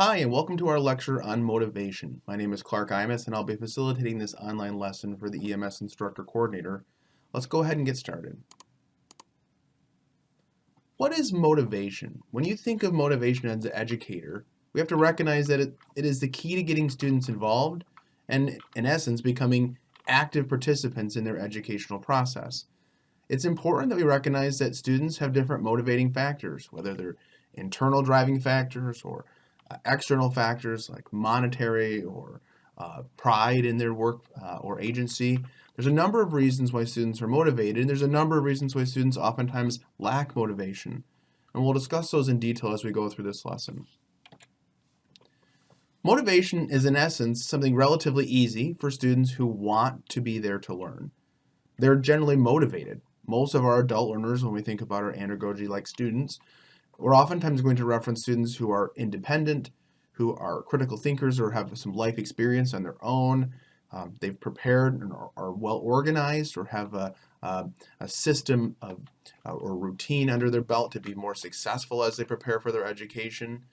Hi, and welcome to our lecture on motivation. My name is Clark Imus, and I'll be facilitating this online lesson for the EMS Instructor Coordinator. Let's go ahead and get started. What is motivation? When you think of motivation as an educator, we have to recognize that it is the key to getting students involved and, in essence, becoming active participants in their educational process. It's important that we recognize that students have different motivating factors, whether they're internal driving factors or external factors like monetary or pride in their work or agency. There's a number of reasons why students are motivated, and there's a number of reasons why students oftentimes lack motivation. And we'll discuss those in detail as we go through this lesson. Motivation is, in essence, something relatively easy for students who want to be there to learn. They're generally motivated. Most of our adult learners, when we think about our andragogy-like students, we're oftentimes going to reference students who are independent, who are critical thinkers or have some life experience on their own. They've prepared and are well organized or have a system of or routine under their belt to be more successful as they prepare for their education.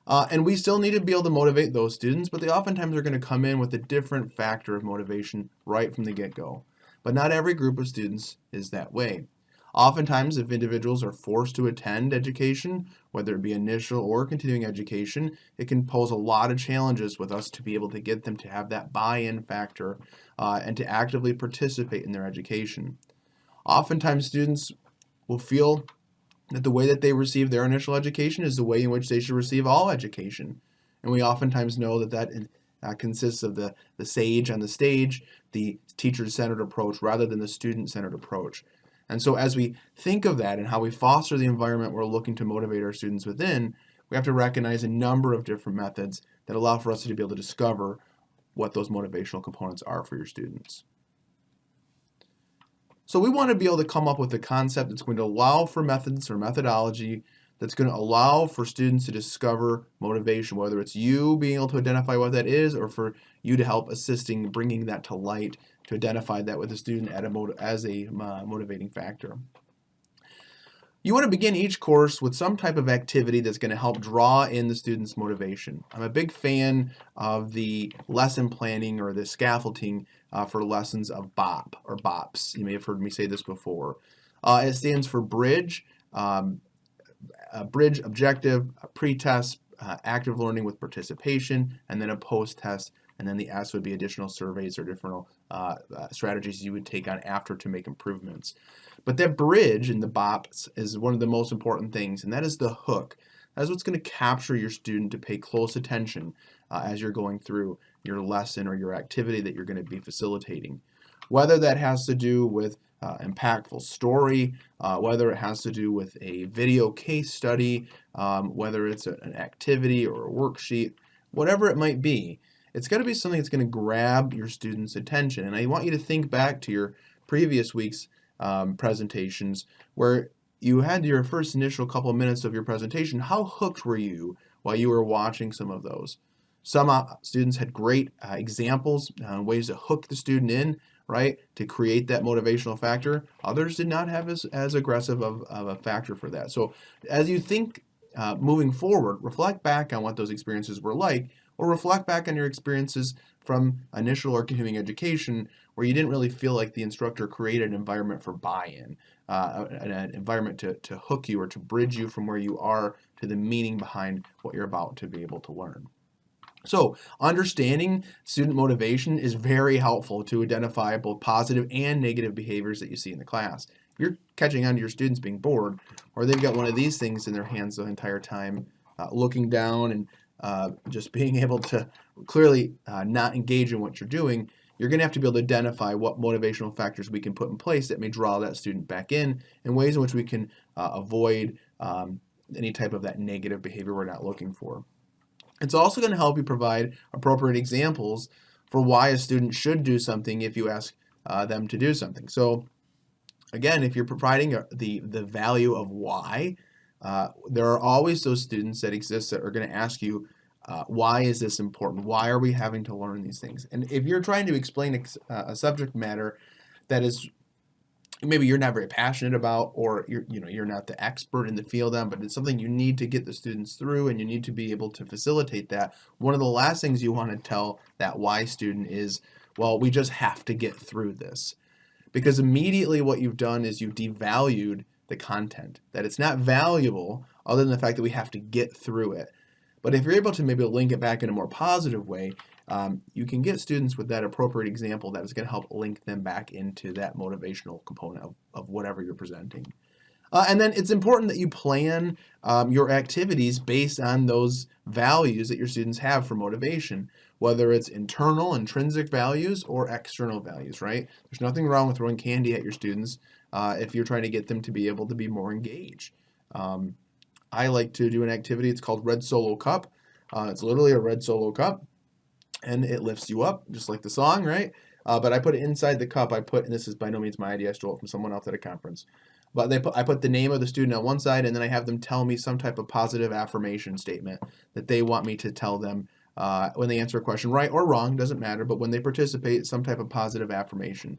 And we still need to be able to motivate those students, but they oftentimes are going to come in with a different factor of motivation right from the get-go. But not every group of students is that way. Oftentimes, if individuals are forced to attend education, whether it be initial or continuing education, it can pose a lot of challenges with us to be able to get them to have that buy-in factor and to actively participate in their education. Oftentimes, students will feel that the way that they receive their initial education is the way in which they should receive all education. And we oftentimes know that consists of the sage on the stage, the teacher-centered approach rather than the student-centered approach. And so as we think of that and how we foster the environment we're looking to motivate our students within, we have to recognize a number of different methods that allow for us to be able to discover what those motivational components are for your students. So we want to be able to come up with a concept that's going to allow for methods or methodology that's going to allow for students to discover motivation, whether it's you being able to identify what that is or for you to help assisting bringing that to light to identify that with the student as a motivating factor. You want to begin each course with some type of activity that's going to help draw in the student's motivation. I'm a big fan of the lesson planning or the scaffolding for lessons of BOP or BOPs. You may have heard me say this before. It stands for bridge, bridge objective, a pre-test, active learning with participation, and then a post-test, and then the S would be additional surveys or different strategies you would take on after to make improvements. But that bridge in the BOPs is one of the most important things, and that is the hook. That's what's going to capture your student to pay close attention as you're going through your lesson or your activity that you're going to be facilitating. Whether that has to do with impactful story, whether it has to do with a video case study, whether it's an activity or a worksheet, whatever it might be, it's got to be something that's going to grab your students' attention. And I want you to think back to your previous week's presentations where you had your first initial couple of minutes of your presentation. How hooked were you while you were watching some of those? Some students had great examples, ways to hook the student in, right, to create that motivational factor. Others did not have as aggressive of a factor for that. So as you think moving forward, reflect back on what those experiences were like, or reflect back on your experiences from initial or continuing education where you didn't really feel like the instructor created an environment for buy-in, an environment to hook you or to bridge you from where you are to the meaning behind what you're about to be able to learn. So understanding student motivation is very helpful to identify both positive and negative behaviors that you see in the class. If you're catching on to your students being bored, or they've got one of these things in their hands the entire time, looking down and just being able to clearly not engage in what you're doing, you're going to have to be able to identify what motivational factors we can put in place that may draw that student back in ways in which we can avoid any type of that negative behavior we're not looking for. It's also going to help you provide appropriate examples for why a student should do something if you ask them to do something. So again, if you're providing the value of why, there are always those students that exist that are going to ask you, why is this important? Why are we having to learn these things? And if you're trying to explain a subject matter that is maybe you're not very passionate about, or you're not the expert in the field on, but it's something you need to get the students through, and you need to be able to facilitate that. One of the last things you want to tell that why student is, well, we just have to get through this. Because immediately what you've done is you've devalued the content, that it's not valuable other than the fact that we have to get through it. But if you're able to maybe link it back in a more positive way, you can get students with that appropriate example that is going to help link them back into that motivational component of whatever you're presenting. And then it's important that you plan your activities based on those values that your students have for motivation, whether it's internal, intrinsic values, or external values, right? There's nothing wrong with throwing candy at your students if you're trying to get them to be able to be more engaged. I like to do an activity, it's called Red Solo Cup. It's literally a red Solo Cup, and it lifts you up, just like the song, right? But I put it inside the cup. And this is by no means my idea, I stole it from someone else at a conference. But I put the name of the student on one side, and then I have them tell me some type of positive affirmation statement that they want me to tell them when they answer a question, right or wrong, doesn't matter, but when they participate, some type of positive affirmation.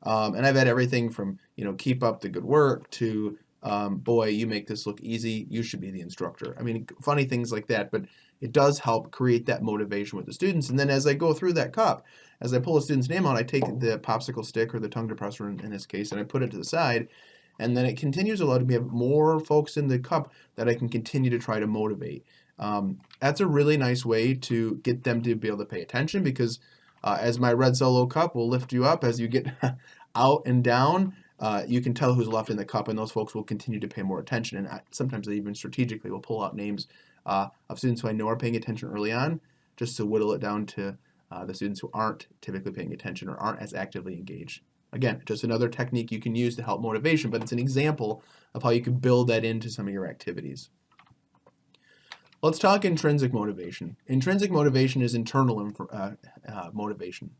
And I've had everything from, keep up the good work to, boy, you make this look easy, you should be the instructor. I mean, funny things like that, but it does help create that motivation with the students. And then as I go through that cup, as I pull a student's name out, I take the popsicle stick or the tongue depressor in this case, and I put it to the side. And then it continues to allow me to have more folks in the cup that I can continue to try to motivate. That's a really nice way to get them to be able to pay attention, because as my red Solo cup will lift you up as you get out and down, you can tell who's left in the cup, and those folks will continue to pay more attention. And sometimes they even strategically will pull out names of students who I know are paying attention early on, just to whittle it down to the students who aren't typically paying attention or aren't as actively engaged. Again, just another technique you can use to help motivation, but it's an example of how you can build that into some of your activities. Let's talk intrinsic motivation. Intrinsic motivation is internal motivation.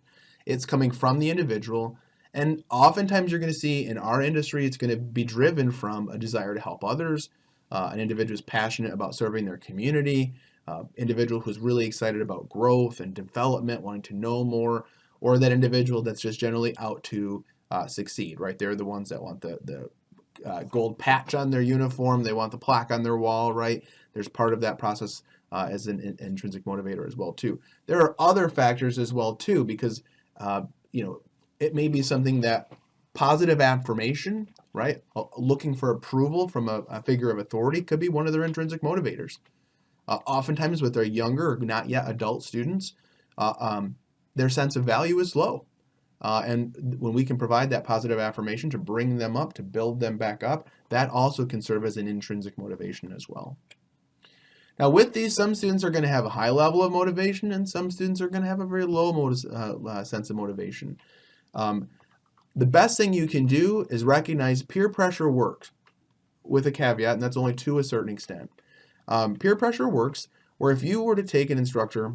It's coming from the individual, and oftentimes you're going to see in our industry, it's going to be driven from a desire to help others, an individual who's passionate about serving their community, individual who's really excited about growth and development, wanting to know more, or that individual that's just generally out to succeed, right? They're the ones that want the gold patch on their uniform. They want the plaque on their wall, right? There's part of that process as an intrinsic motivator as well, too. There are other factors as well, too, because, it may be something that positive affirmation, right? Looking for approval from a figure of authority could be one of their intrinsic motivators. Oftentimes with their younger or not yet adult students, their sense of value is low. And when we can provide that positive affirmation to bring them up, to build them back up, that also can serve as an intrinsic motivation as well. Now with these, some students are going to have a high level of motivation, and some students are going to have a very low sense of motivation. The best thing you can do is recognize peer pressure works, with a caveat, and that's only to a certain extent. Peer pressure works where if you were to take an instructor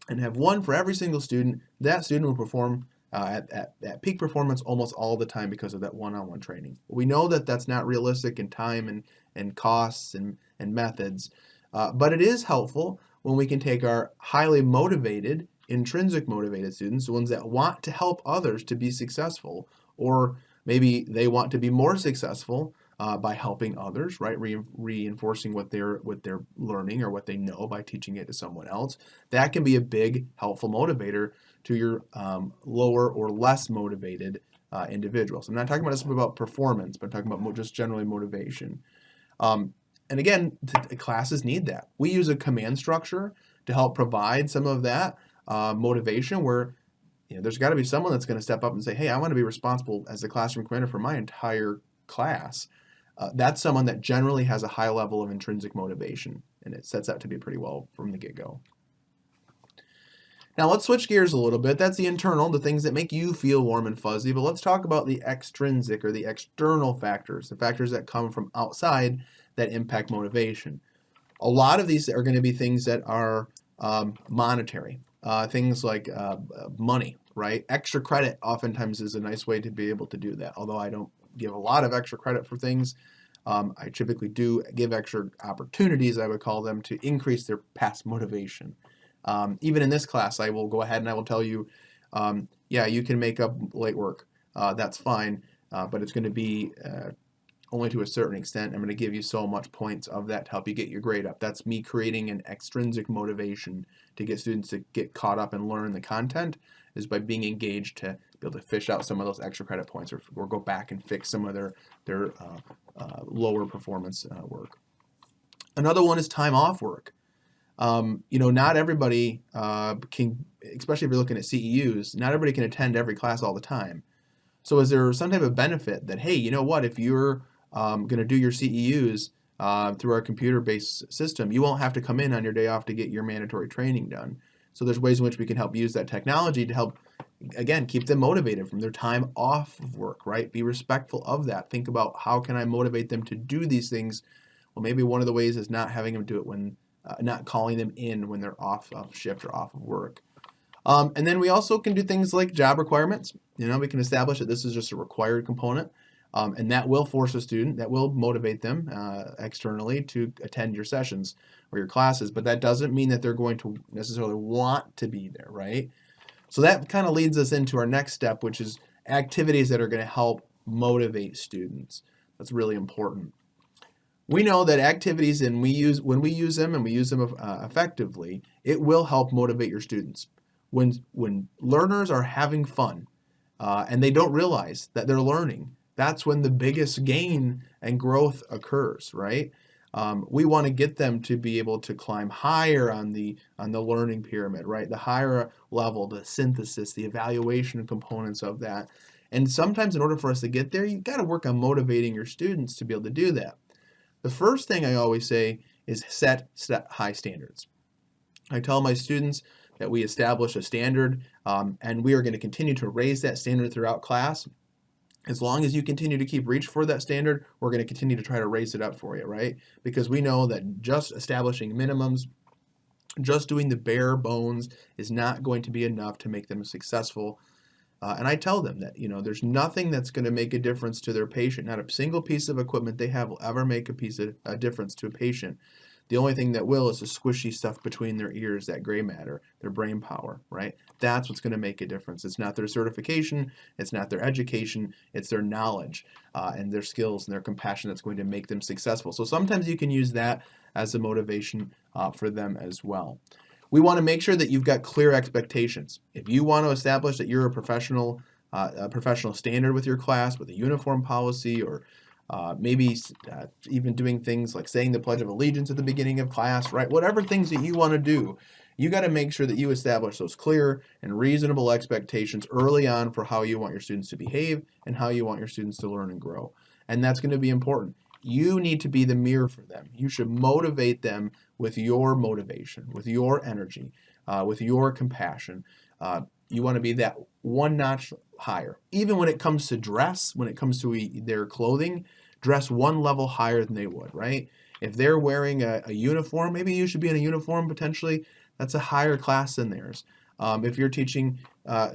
and have one for every single student, that student will perform at peak performance almost all the time because of that one-on-one training. We know that that's not realistic in time and costs and methods, but it is helpful when we can take our highly motivated, intrinsic motivated students, the ones that want to help others to be successful, or maybe they want to be more successful by helping others, right? Reinforcing what they're learning or what they know by teaching it to someone else. That can be a big helpful motivator to your lower or less motivated individuals. I'm not talking about performance, but I'm talking about just generally motivation. And again, classes need that. We use a command structure to help provide some of that motivation, where there's got to be someone that's going to step up and say, hey, I want to be responsible as the classroom commander for my entire class. That's someone that generally has a high level of intrinsic motivation, and it sets out to be pretty well from the get-go. Now let's switch gears a little bit. That's the internal, the things that make you feel warm and fuzzy, but let's talk about the extrinsic or the external factors, the factors that come from outside that impact motivation. A lot of these are going to be things that are monetary, things like money, right? Extra credit oftentimes is a nice way to be able to do that, although I don't give a lot of extra credit for things. I typically do give extra opportunities, I would call them, to increase their past motivation. Even in this class, I will go ahead and I will tell you, yeah, you can make up late work. That's fine. but it's going to be only to a certain extent. I'm going to give you so much points of that to help you get your grade up. That's me creating an extrinsic motivation to get students to get caught up and learn the content, is by being engaged to be able to fish out some of those extra credit points, or go back and fix some of their lower performance work. Another one is time off work. Not everybody can, especially if you're looking at CEUs, not everybody can attend every class all the time. So is there some type of benefit that, hey, you know what, if you're going to do your CEUs through our computer-based system, you won't have to come in on your day off to get your mandatory training done. So there's ways in which we can help use that technology to help, again, keep them motivated from their time off of work, right? Be respectful of that. Think about, how can I motivate them to do these things? Well, maybe one of the ways is not having them do it when, not calling them in when they're off of shift or off of work. And then we also can do things like job requirements. We can establish that this is just a required component, and that will force a student, that will motivate them externally to attend your sessions or your classes, but that doesn't mean that they're going to necessarily want to be there, right? So that kind of leads us into our next step, which is activities that are going to help motivate students. That's really important. We know that activities, and when we use them effectively, it will help motivate your students. When learners are having fun and they don't realize that they're learning, that's when the biggest gain and growth occurs, right? We want to get them to be able to climb higher on the learning pyramid, right? The higher level, the synthesis, the evaluation components of that. And sometimes in order for us to get there, you've got to work on motivating your students to be able to do that. The first thing I always say is set high standards. I tell my students that we establish a standard, and we are going to continue to raise that standard throughout class. As long as you continue to keep reach for that standard, we're going to continue to try to raise it up for you, right? Because we know that just establishing minimums, just doing the bare bones is not going to be enough to make them successful. And I tell them that, there's nothing that's going to make a difference to their patient. Not a single piece of equipment they have will ever make a difference to a patient. The only thing that will is the squishy stuff between their ears, that gray matter, their brain power, right? That's what's going to make a difference. It's not their certification, it's not their education, it's their knowledge and their skills and their compassion that's going to make them successful. So sometimes you can use that as a motivation for them as well. We want to make sure that you've got clear expectations. If you want to establish that you're a professional standard with your class, with a uniform policy, or maybe even doing things like saying the Pledge of Allegiance at the beginning of class, right? Whatever things that you want to do, you got to make sure that you establish those clear and reasonable expectations early on for how you want your students to behave and how you want your students to learn and grow. And that's going to be important. You need to be the mirror for them. You should motivate them with your motivation, with your energy, with your compassion. You want to be that one notch higher. Even when it comes to dress, when it comes to their clothing, dress one level higher than they would, right? If they're wearing a uniform, maybe you should be in a uniform potentially. That's a higher class than theirs. If you're teaching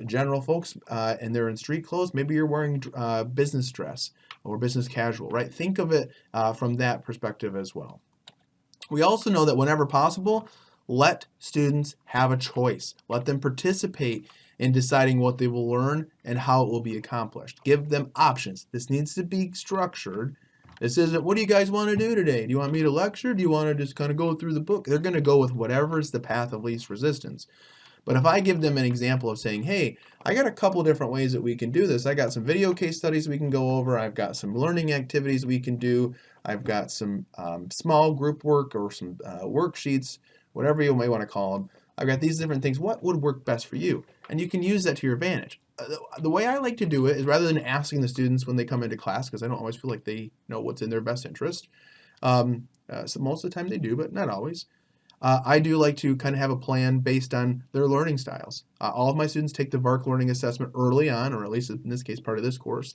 general folks and they're in street clothes, maybe you're wearing business dress or business casual, right? Think of it from that perspective as well. We also know that whenever possible, let students have a choice. Let them participate in deciding what they will learn and how it will be accomplished. Give them options. This needs to be structured. This isn't, what do you guys want to do today? Do you want me to lecture? Do you want to just kind of go through the book? They're going to go with whatever is the path of least resistance. But if I give them an example of saying, hey, I got a couple different ways that we can do this. I got some video case studies we can go over. I've got some learning activities we can do. I've got some small group work or some worksheets, whatever you may want to call them. I've got these different things. What would work best for you? And you can use that to your advantage. The way I like to do it is, rather than asking the students when they come into class, because I don't always feel like they know what's in their best interest. So most of the time they do, but not always. I do like to kind of have a plan based on their learning styles. All of my students take the VARC learning assessment early on, or at least in this case part of this course,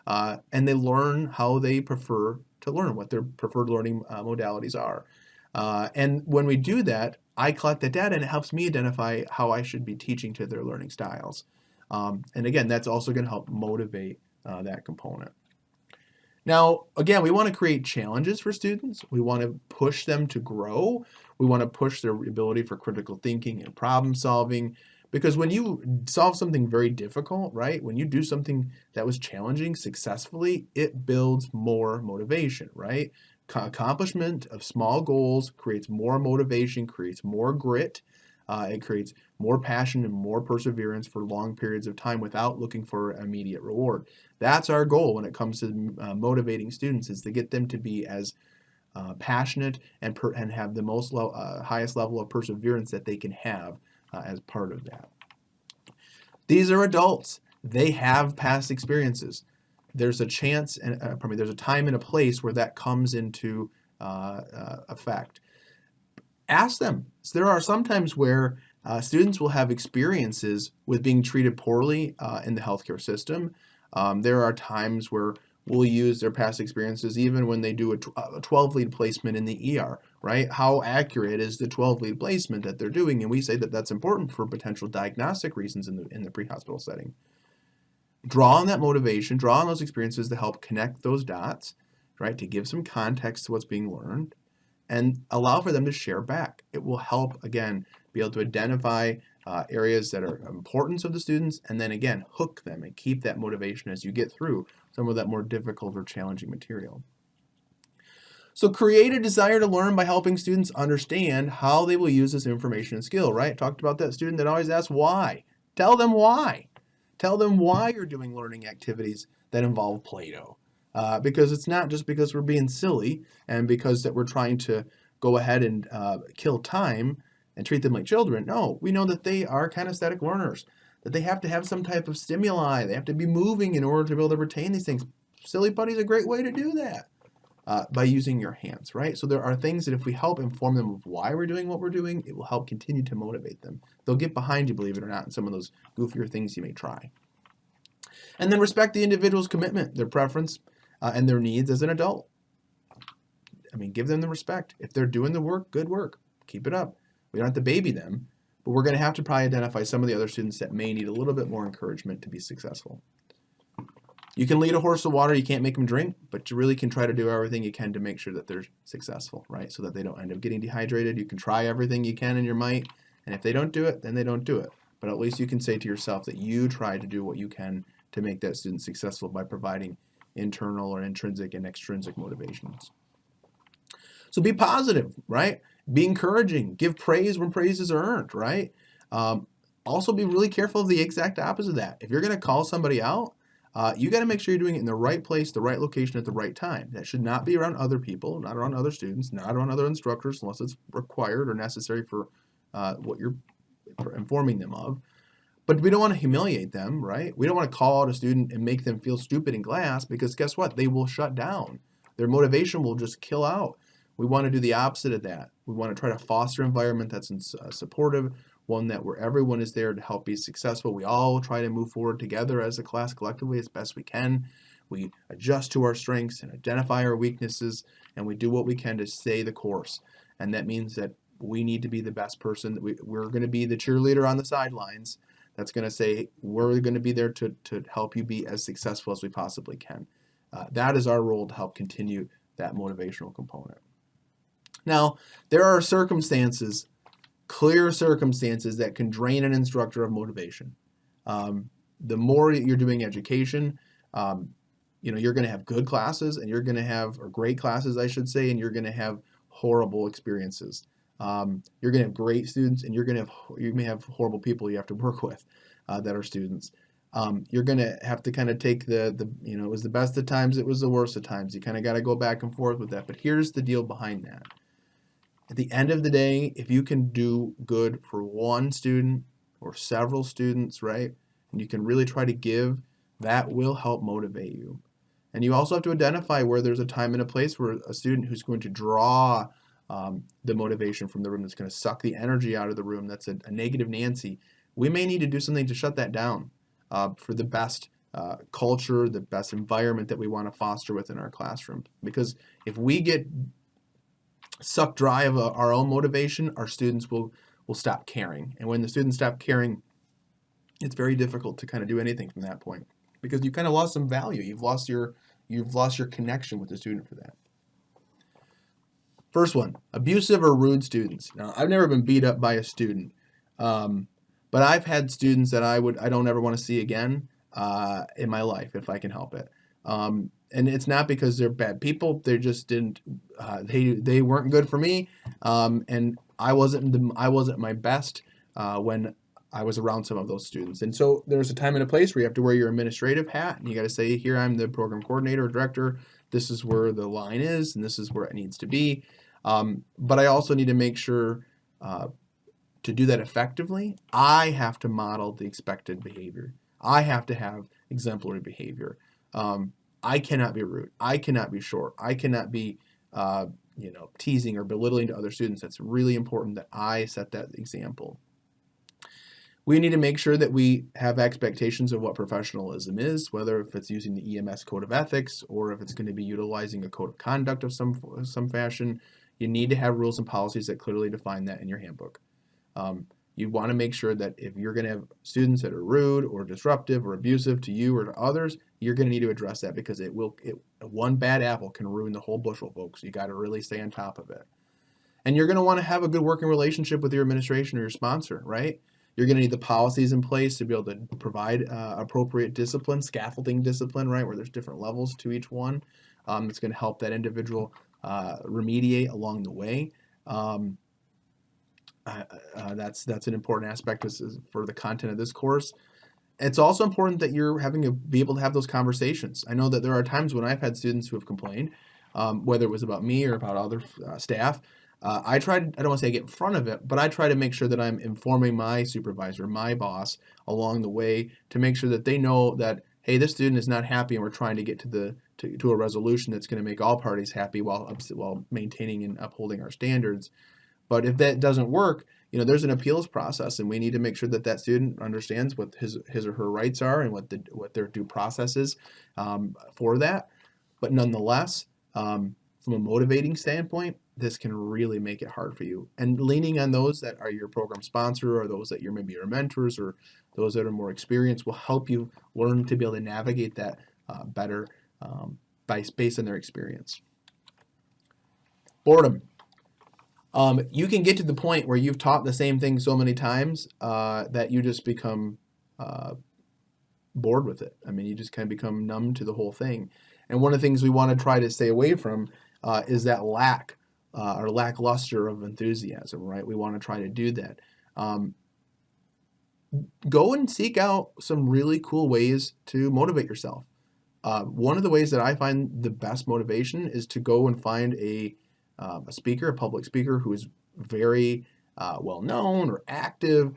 and they learn how they prefer to learn, what their preferred learning modalities are. And when we do that, I collect the data and it helps me identify how I should be teaching to their learning styles. And again, that's also going to help motivate that component. Now, again, we want to create challenges for students. We want to push them to grow. We want to push their ability for critical thinking and problem solving. Because when you solve something very difficult, right? When you do something that was challenging successfully, it builds more motivation, right? Accomplishment of small goals creates more motivation, creates more grit. It creates more passion and more perseverance for long periods of time without looking for immediate reward. That's our goal when it comes to motivating students, is to get them to be as passionate and have the highest level of perseverance that they can have as part of that. These are adults. They have past experiences. There's a chance, and there's a time and a place where that comes into effect. Ask them. So there are some times where students will have experiences with being treated poorly in the healthcare system. There are times where we'll use their past experiences even when they do a 12-lead placement in the ER, right? How accurate is the 12-lead placement that they're doing? And we say that that's important for potential diagnostic reasons in the pre-hospital setting. Draw on that motivation, draw on those experiences to help connect those dots, right? To give some context to what's being learned and allow for them to share back. It will help, again, be able to identify areas that are important to the students, and then again, hook them and keep that motivation as you get through some of that more difficult or challenging material. So create a desire to learn by helping students understand how they will use this information and skill, right? Talked about that student that always asks why. Tell them why. Tell them why you're doing learning activities that involve Play-Doh. Because it's not just because we're being silly and because that we're trying to go ahead and kill time and treat them like children. No, we know that they are kinesthetic learners, that they have to have some type of stimuli. They have to be moving in order to be able to retain these things. Silly Putty is a great way to do that by using your hands, right? So there are things that if we help inform them of why we're doing what we're doing, it will help continue to motivate them. They'll get behind you, believe it or not, in some of those goofier things you may try. And then respect the individual's commitment, their preference, and their needs as an adult. Give them the respect. If they're doing the work, good work. Keep it up. We don't have to baby them, but we're going to have to probably identify some of the other students that may need a little bit more encouragement to be successful. You can lead a horse to water, you can't make them drink, but you really can try to do everything you can to make sure that they're successful, right? So that they don't end up getting dehydrated. You can try everything you can in your might, and if they don't do it, then they don't do it. But at least you can say to yourself that you try to do what you can to make that student successful by providing internal or intrinsic and extrinsic motivations. So be positive, right? Be encouraging. Give praise when praise is earned, right? Also be really careful of the exact opposite of that. If you're going to call somebody out, you got to make sure you're doing it in the right place, the right location, at the right time. That should not be around other people, not around other students, not around other instructors, unless it's required or necessary for what you're informing them of. But we don't want to humiliate them, right? We don't want to call out a student and make them feel stupid in class, because guess what? They will shut down. Their motivation will just kill out. We want to do the opposite of that. We want to try to foster an environment that's supportive, one that where everyone is there to help be successful. We all try to move forward together as a class collectively as best we can. We adjust to our strengths and identify our weaknesses, and we do what we can to stay the course. And that means that we need to be the best person. We're going to be the cheerleader on the sidelines that's going to say, we're going to be there to help you be as successful as we possibly can. That is our role, to help continue that motivational component. Now, there are circumstances, clear circumstances, that can drain an instructor of motivation. The more you're doing education, you're going to have good classes, and you're going to have, or great classes, I should say, and you're going to have horrible experiences. You're going to have great students, and you may have horrible people you have to work with that are students. You're going to have to kind of take it was the best of times, it was the worst of times. You kind of got to go back and forth with that. But here's the deal behind that. At the end of the day, if you can do good for one student or several students, right, and you can really try to give, that will help motivate you. And you also have to identify where there's a time and a place where a student who's going to draw the motivation from the room, that's going to suck the energy out of the room, that's a negative Nancy. We may need to do something to shut that down for the best culture, the best environment that we want to foster within our classroom. Because if we get sucked dry of our own motivation, our students will stop caring. And when the students stop caring, it's very difficult to kind of do anything from that point, because you kind of lost some value. You've lost your connection with the student for that. First one, abusive or rude students. Now, I've never been beat up by a student, But I've had students that I don't ever want to see again in my life if I can help it. And it's not because they're bad people. They just didn't. They weren't good for me, and I wasn't my best when I was around some of those students. And so there's a time and a place where you have to wear your administrative hat, and you got to say, here I'm the program coordinator or director. This is where the line is, and this is where it needs to be. But I also need to make sure to do that effectively, I have to model the expected behavior. I have to have exemplary behavior. I cannot be rude. I cannot be short. I cannot be, teasing or belittling to other students. It's really important that I set that example. We need to make sure that we have expectations of what professionalism is, whether if it's using the EMS code of ethics or if it's going to be utilizing a code of conduct of some fashion. You need to have rules and policies that clearly define that in your handbook. You want to make sure that if you're going to have students that are rude or disruptive or abusive to you or to others, you're going to need to address that because one bad apple can ruin the whole bushel, folks. You got to really stay on top of it. And you're going to want to have a good working relationship with your administration or your sponsor, right? You're going to need the policies in place to be able to provide appropriate discipline, scaffolding discipline, right, where there's different levels to each one. It's going to help that individual remediate along the way. That's an important aspect for the content of this course. It's also important that you're be able to have those conversations. I know that there are times when I've had students who have complained, whether it was about me or about other staff. I don't want to say I get in front of it, but I try to make sure that I'm informing my supervisor, my boss, along the way to make sure that they know that, hey, this student is not happy and we're trying to get to a resolution that's going to make all parties happy while maintaining and upholding our standards. But if that doesn't work, there's an appeals process, and we need to make sure that student understands what his or her rights are and what their due process is for that. But nonetheless, from a motivating standpoint, this can really make it hard for you. And leaning on those that are your program sponsor or those that you're maybe your mentors or those that are more experienced will help you learn to be able to navigate that better based on their experience. Boredom. You can get to the point where you've taught the same thing so many times that you just become bored with it. I mean, you just kind of become numb to the whole thing. And one of the things we want to try to stay away from is that lack or lackluster of enthusiasm, right? We want to try to do that. Go and seek out some really cool ways to motivate yourself. One of the ways that I find the best motivation is to go and find a speaker, a public speaker who is very well known or active,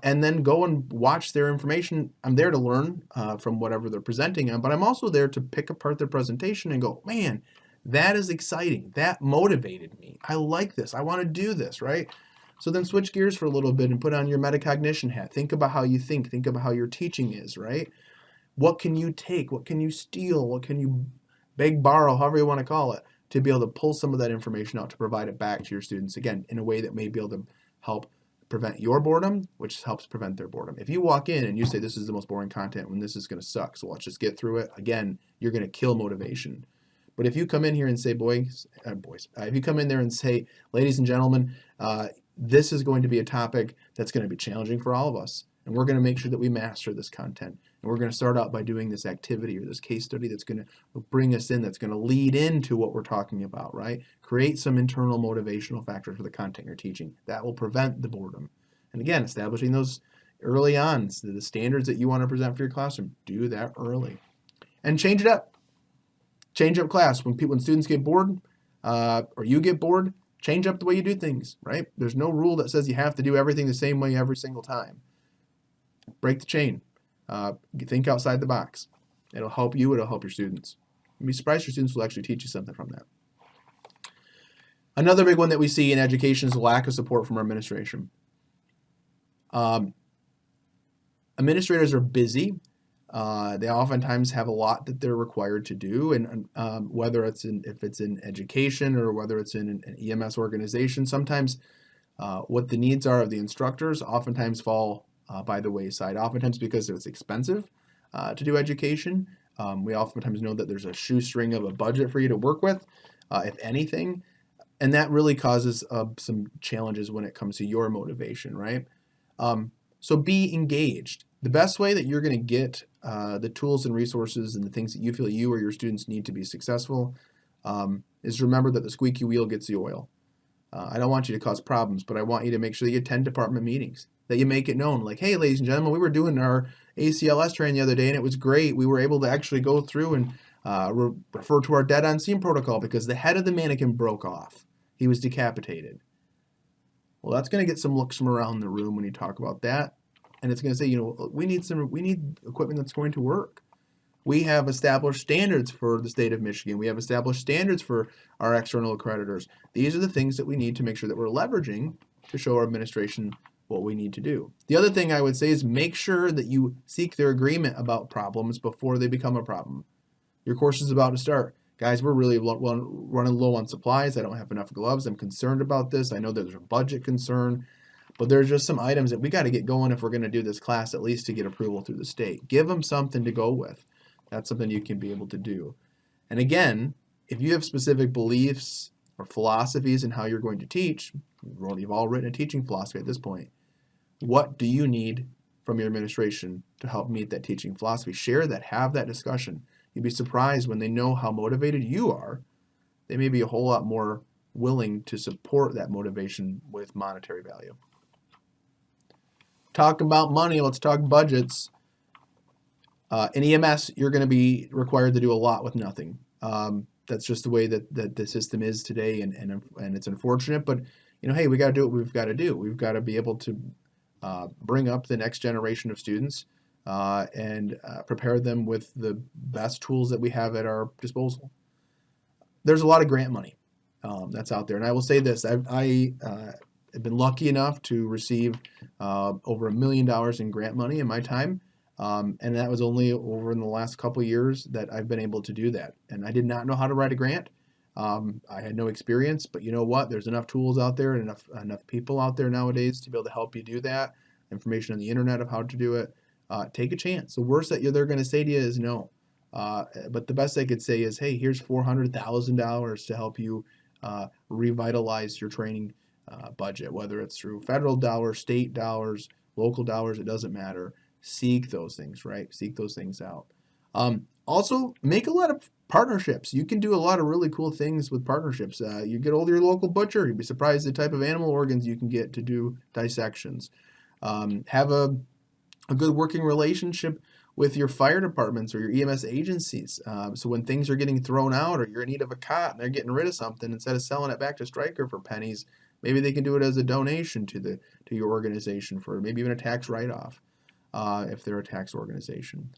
and then go and watch their information. I'm there to learn from whatever they're presenting on, but I'm also there to pick apart their presentation and go, man, that is exciting. That motivated me. I like this. I want to do this, right? So then switch gears for a little bit and put on your metacognition hat. Think about how you think. Think about how your teaching is, right? What can you take? What can you steal? What can you beg, borrow, however you want to call it, to be able to pull some of that information out to provide it back to your students, again, in a way that may be able to help prevent your boredom, which helps prevent their boredom. If you walk in and you say this is the most boring content when this is going to suck, so let's just get through it, again, you're going to kill motivation. But if you come in here and say, if you come in there and say, ladies and gentlemen, this is going to be a topic that's going to be challenging for all of us, and we're going to make sure that we master this content. And we're going to start out by doing this activity or this case study that's going to bring us in, that's going to lead into what we're talking about, right? Create some internal motivational factors for the content you're teaching. That will prevent the boredom. And again, establishing those early on, so the standards that you want to present for your classroom, do that early. And change it up. Change up class. When students get bored or you get bored, change up the way you do things, right? There's no rule that says you have to do everything the same way every single time. Break the chain. Think outside the box. It'll help you. It'll help your students. You'll be surprised your students will actually teach you something from that. Another big one that we see in education is the lack of support from our administration. Administrators are busy. They oftentimes have a lot that they're required to do, and whether if it's in education or whether it's in an EMS organization, sometimes what the needs are of the instructors oftentimes fall by the wayside, oftentimes because it's expensive to do education. We oftentimes know that there's a shoestring of a budget for you to work with, if anything, and that really causes some challenges when it comes to your motivation, right? So be engaged. The best way that you're going to get the tools and resources and the things that you feel you or your students need to be successful is remember that the squeaky wheel gets the oil. I don't want you to cause problems, but I want you to make sure that you attend department meetings, that you make it known. Like, hey, ladies and gentlemen, we were doing our ACLS training the other day, and it was great. We were able to actually go through and refer to our dead on scene protocol because the head of the mannequin broke off. He was decapitated. Well, that's going to get some looks from around the room when you talk about that, and it's going to say, we need equipment that's going to work. We have established standards for the state of Michigan. We have established standards for our external accreditors. These are the things that we need to make sure that we're leveraging to show our administration what we need to do. The other thing I would say is make sure that you seek their agreement about problems before they become a problem. Your course is about to start. Guys, we're really running low on supplies. I don't have enough gloves. I'm concerned about this. I know there's a budget concern, but there's just some items that we got to get going if we're going to do this class, at least to get approval through the state. Give them something to go with. That's something you can be able to do. And again, if you have specific beliefs or philosophies in how you're going to teach, you've all written a teaching philosophy at this point. What do you need from your administration to help meet that teaching philosophy? Share that, have that discussion. You'd be surprised when they know how motivated you are. They may be a whole lot more willing to support that motivation with monetary value. Talk about money, let's talk budgets. In EMS, you're going to be required to do a lot with nothing. That's just the way that the system is today, and it's unfortunate. But hey, we got to do what we've got to do. We've got to be able to bring up the next generation of students and prepare them with the best tools that we have at our disposal. There's a lot of grant money that's out there, and I will say this: I have been lucky enough to receive over $1 million in grant money in my time. And that was only over in the last couple of years that I've been able to do that. And I did not know how to write a grant. I had no experience, but you know what? There's enough tools out there and enough people out there nowadays to be able to help you do that. Information on the internet of how to do it. Take a chance. The worst that they're going to say to you is no. But the best they could say is, hey, here's $400,000 to help you revitalize your training budget, whether it's through federal dollars, state dollars, local dollars, it doesn't matter. Seek those things, right? Seek those things out. Also, make a lot of partnerships. You can do a lot of really cool things with partnerships. You get hold of your local butcher. You'd be surprised the type of animal organs you can get to do dissections. Have a good working relationship with your fire departments or your EMS agencies. So when things are getting thrown out or you're in need of a cot and they're getting rid of something, instead of selling it back to Stryker for pennies, maybe they can do it as a donation to your organization for maybe even a tax write-off. If they're a tax organization.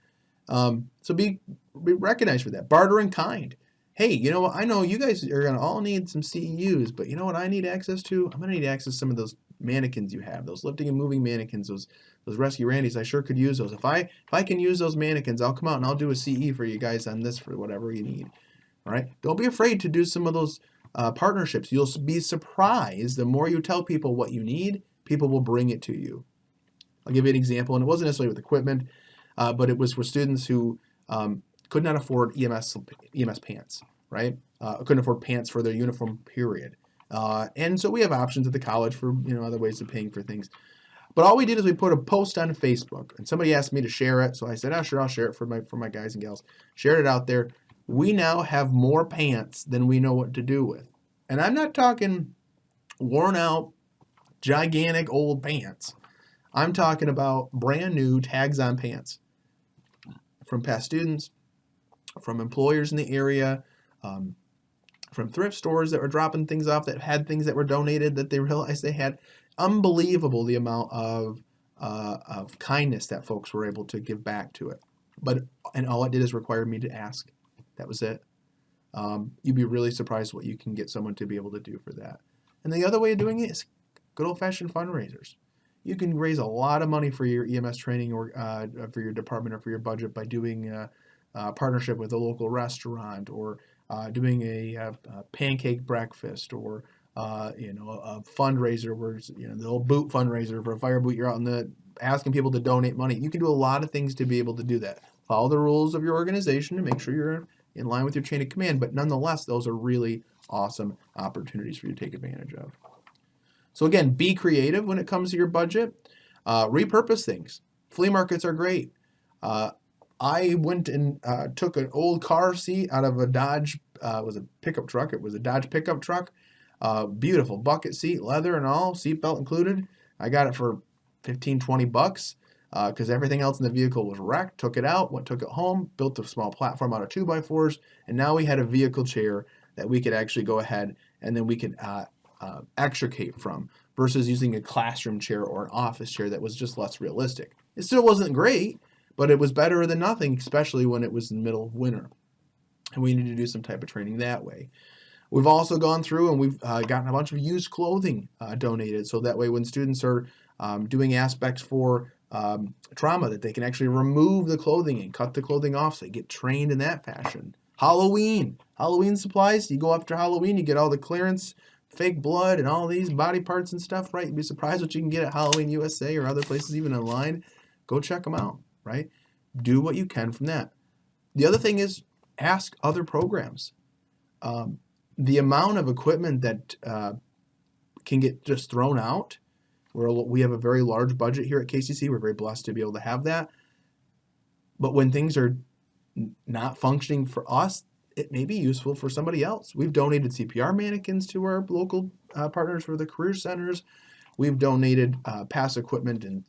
So be recognized for that. Barter in kind. Hey, you know what? I know you guys are going to all need some CEUs, but you know what I need access to? I'm going to need access to some of those mannequins you have, those lifting and moving mannequins, those Rescue Randys. I sure could use those. If I can use those mannequins, I'll come out and I'll do a CE for you guys on this for whatever you need. All right? Don't be afraid to do some of those partnerships. You'll be surprised. The more you tell people what you need, people will bring it to you. I'll give you an example, and it wasn't necessarily with equipment, but it was for students who could not afford EMS pants, right? Couldn't afford pants for their uniform, period. And so we have options at the college for other ways of paying for things. But all we did is we put a post on Facebook, and somebody asked me to share it, so I said, "Oh, sure, I'll share it for my guys and gals." Shared it out there. We now have more pants than we know what to do with, and I'm not talking worn out, gigantic old pants. I'm talking about brand new tags on pants from past students, from employers in the area, from thrift stores that were dropping things off that had things that were donated that they realized they had. Unbelievable the amount of kindness that folks were able to give back to it. And all it did is require me to ask. That was it. You'd be really surprised what you can get someone to be able to do for that. And the other way of doing it is good old-fashioned fundraisers. You can raise a lot of money for your EMS training or for your department or for your budget by doing a partnership with a local restaurant or doing a pancake breakfast or a fundraiser where the old boot fundraiser for a fire boot. You're out asking people to donate money. You can do a lot of things to be able to do that. Follow the rules of your organization to make sure you're in line with your chain of command. But nonetheless, those are really awesome opportunities for you to take advantage of. So again, be creative when it comes to your budget. Repurpose things. Flea markets are great. I went and took an old car seat out of a Dodge, it was a pickup truck. It was a Dodge pickup truck. Beautiful bucket seat, leather and all, seatbelt included. I got it for 15, 20 bucks because everything else in the vehicle was wrecked. Took it out, took it home, built a small platform out of 2x4s, and now we had a vehicle chair that we could actually go ahead and then we could extricate from versus using a classroom chair or an office chair that was just less realistic. It still wasn't great, but it was better than nothing, especially when it was in the middle of winter. And we need to do some type of training that way. We've also gone through and we've gotten a bunch of used clothing donated, so that way when students are doing aspects for trauma, that they can actually remove the clothing and cut the clothing off so they get trained in that fashion. Halloween supplies, you go after Halloween, you get all the clearance, fake blood and all these body parts and stuff, right? You'd be surprised what you can get at Halloween USA or other places, even online. Go check them out, right? Do what you can from that. The other thing is ask other programs. The amount of equipment that can get just thrown out, we have a very large budget here at KCC. We're very blessed to be able to have that. But when things are not functioning for us, it may be useful for somebody else. We've donated CPR mannequins to our local partners for the career centers. We've donated PASS equipment and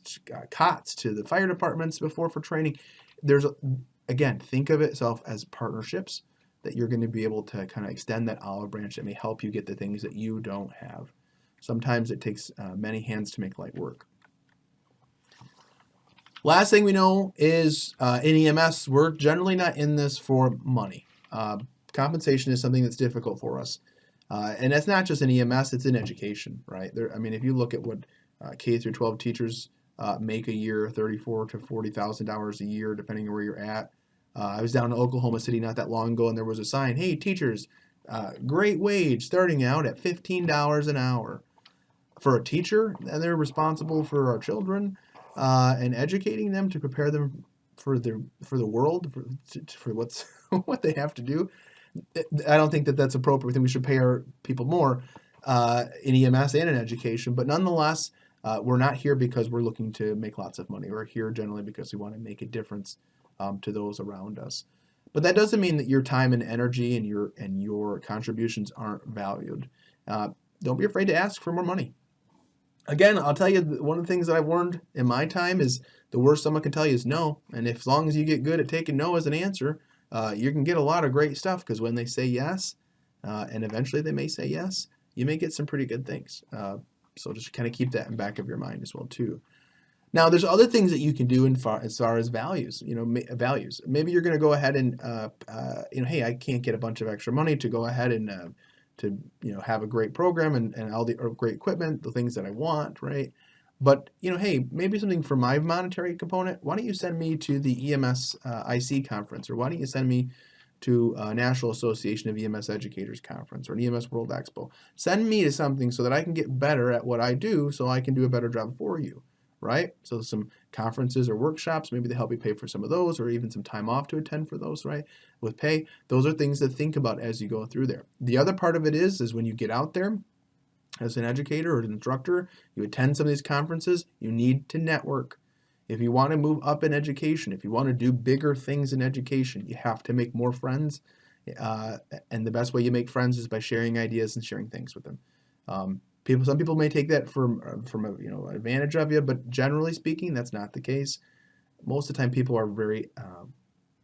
cots to the fire departments before for training. Again, think of itself as partnerships that you're going to be able to kind of extend that olive branch that may help you get the things that you don't have. Sometimes it takes many hands to make light work. Last thing we know is in EMS, we're generally not in this for money. Compensation is something that's difficult for us. And that's not just in EMS, it's in education, right? If you look at what K through 12 teachers make a year, $34,000 to $40,000 a year, depending on where you're at. I was down in Oklahoma City not that long ago, and there was a sign, hey, teachers, great wage, starting out at $15 an hour. For a teacher, and they're responsible for our children and educating them to prepare them for the world, for what they have to do. I don't think that that's appropriate. I think we should pay our people more in EMS and in education, but nonetheless, we're not here because we're looking to make lots of money. We're here generally because we want to make a difference to those around us. But that doesn't mean that your time and energy and your contributions aren't valued. Don't be afraid to ask for more money. Again, I'll tell you, one of the things that I've learned in my time is the worst someone can tell you is no. And as long as you get good at taking no as an answer, you can get a lot of great stuff, because when they say yes, and eventually they may say yes, you may get some pretty good things. So just kind of keep that in the back of your mind as well too. Now, there's other things that you can do as far as values. Values. Maybe you're going to go ahead and, hey, I can't get a bunch of extra money to go ahead and to have a great program and all the great equipment, the things that I want, right? But hey, maybe something for my monetary component. Why don't you send me to the EMS IC conference, or why don't you send me to National Association of EMS Educators conference or an EMS World Expo? Send me to something so that I can get better at what I do, so I can do a better job for you, right? So some conferences or workshops, maybe they help you pay for some of those, or even some time off to attend for those, right? With pay. Those are things to think about as you go through there. The other part of it is when you get out there as an educator or an instructor, you attend some of these conferences, you need to network. If you want to move up in education, if you want to do bigger things in education, you have to make more friends. And the best way you make friends is by sharing ideas and sharing things with them. Some people may take that from advantage of you, but generally speaking, that's not the case. Most of the time, people are very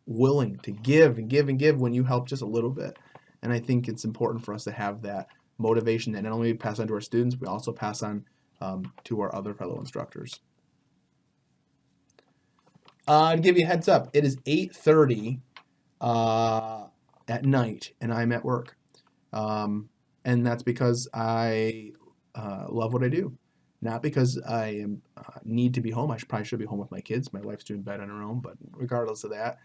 willing to give and give and give when you help just a little bit. And I think it's important for us to have that motivation that not only we pass on to our students, we also pass on to our other fellow instructors. To give you a heads up, it is 8:30 at night, and I'm at work. And that's because I love what I do, not because I need to be home. I probably should be home with my kids. My wife's doing bed on her own, but regardless of that,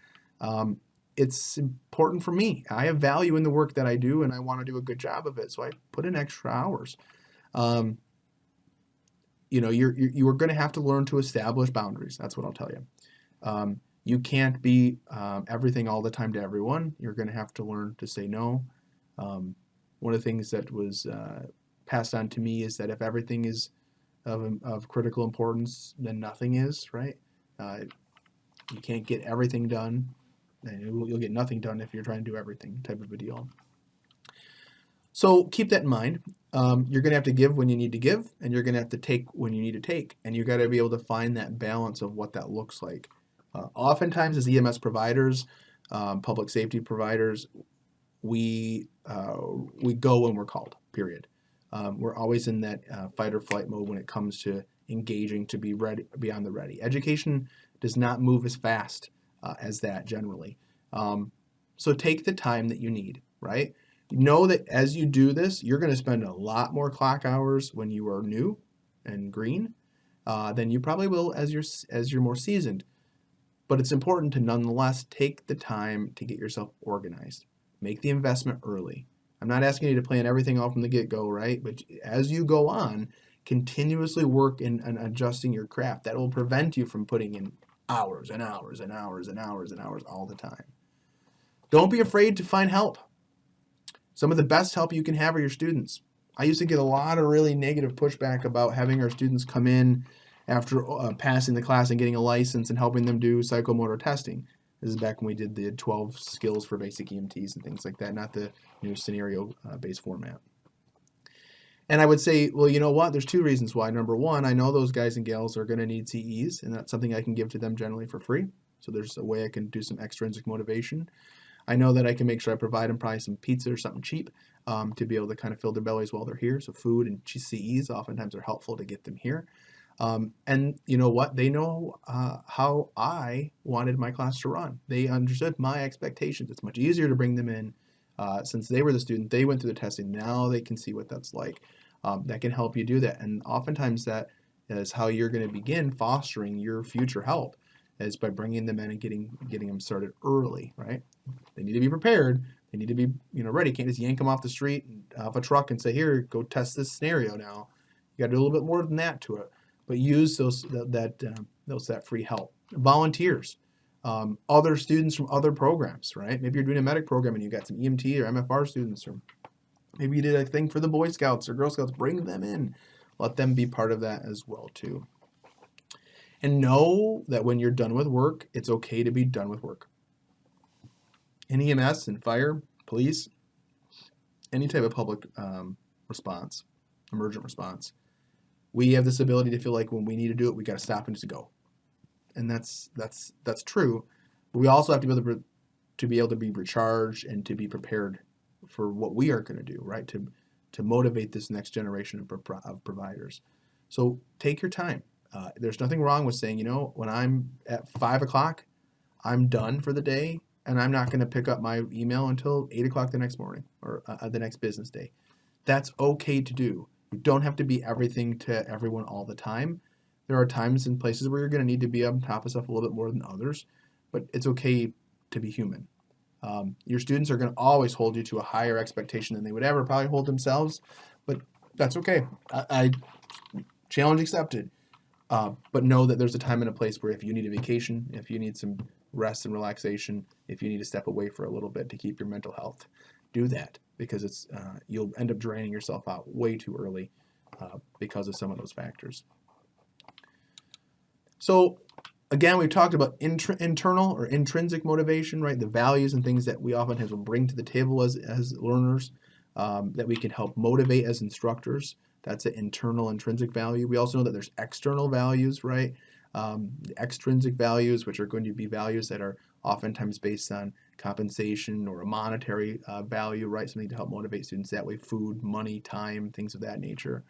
it's important for me. I have value in the work that I do, and I want to do a good job of it, so I put in extra hours. You are going to have to learn to establish boundaries. That's what I'll tell you. You can't be everything all the time to everyone. You're going to have to learn to say no. One of the things that was passed on to me is that if everything is of critical importance than nothing is, right? You can't get everything done, and you'll get nothing done if you're trying to do everything, type of a deal. So keep that in mind. You're going to have to give when you need to give, and you're going to have to take when you need to take, and you've got to be able to find that balance of what that looks like. Oftentimes, as EMS providers, public safety providers, we go when we're called. Period. We're always in that fight or flight mode when it comes to engaging to be ready, be on the ready. Education does not move as fast as that generally. So take the time that you need, right? Know that as you do this, you're going to spend a lot more clock hours when you are new and green than you probably will as you're more seasoned. But it's important to nonetheless take the time to get yourself organized. Make the investment early. I'm not asking you to plan everything off from the get-go, right? But as you go on, continuously work in adjusting your craft. That will prevent you from putting in hours and hours and hours and hours and hours all the time. Don't be afraid to find help. Some of the best help you can have are your students. I used to get a lot of really negative pushback about having our students come in after passing the class and getting a license and helping them do psychomotor testing. This is back when we did the 12 skills for basic EMTs and things like that, not the new scenario-based format. And I would say, well, you know what? There's two reasons why. Number one, I know those guys and gals are going to need CEs, and that's something I can give to them generally for free. So there's a way I can do some extrinsic motivation. I know that I can make sure I provide them probably some pizza or something cheap to be able to kind of fill their bellies while they're here. So food and CEs oftentimes are helpful to get them here. And you know what? They know how I wanted my class to run. They understood my expectations. It's much easier to bring them in since they were the student. They went through the testing. Now they can see what that's like. That can help you do that. And oftentimes that is how you're going to begin fostering your future help, is by bringing them in and getting them started early, right? They need to be prepared. They need to be ready. You can't just yank them off the street, off a truck, and say, here, go test this scenario now. You got to do a little bit more than that to it. But use that free help. Volunteers, other students from other programs, right? Maybe you're doing a medic program and you got some EMT or MFR students, or maybe you did a thing for the Boy Scouts or Girl Scouts. Bring them in. Let them be part of that as well too. And know that when you're done with work, it's okay to be done with work. In EMS and fire, police, any type of public response, emergent response, we have this ability to feel like when we need to do it, we got to stop and just go. And that's true. But we also have to be able to be recharged and to be prepared for what we are going to do, right? To motivate this next generation of providers. So take your time. There's nothing wrong with saying, when I'm at 5 o'clock, I'm done for the day, and I'm not going to pick up my email until 8 o'clock the next morning or the next business day. That's okay to do. You don't have to be everything to everyone all the time. There are times and places where you're going to need to be on top of stuff a little bit more than others, but it's okay to be human. Your students are going to always hold you to a higher expectation than they would ever probably hold themselves, but that's okay. I challenge accepted. But know that there's a time and a place where if you need a vacation, if you need some rest and relaxation, if you need to step away for a little bit to keep your mental health, do that, because you'll end up draining yourself out way too early because of some of those factors. So again, we've talked about internal or intrinsic motivation, right? The values and things that we oftentimes will bring to the table as learners that we can help motivate as instructors. That's an internal intrinsic value. We also know that there's external values, right? The extrinsic values, which are going to be values that are oftentimes based on compensation or a monetary value, right? Something to help motivate students that way: food, money, time, things of that nature.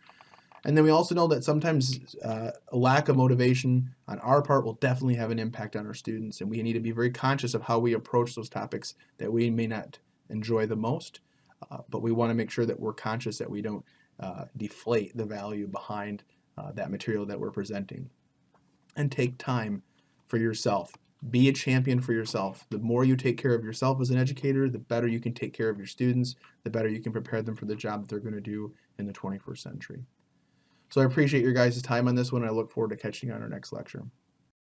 And then we also know that sometimes a lack of motivation on our part will definitely have an impact on our students, and we need to be very conscious of how we approach those topics that we may not enjoy the most, but we want to make sure that we're conscious that we don't deflate the value behind that material that we're presenting. And take time for yourself. Be a champion for yourself. The more you take care of yourself as an educator, the better you can take care of your students, the better you can prepare them for the job that they're going to do in the 21st century. So I appreciate your guys' time on this one, and I look forward to catching you on our next lecture.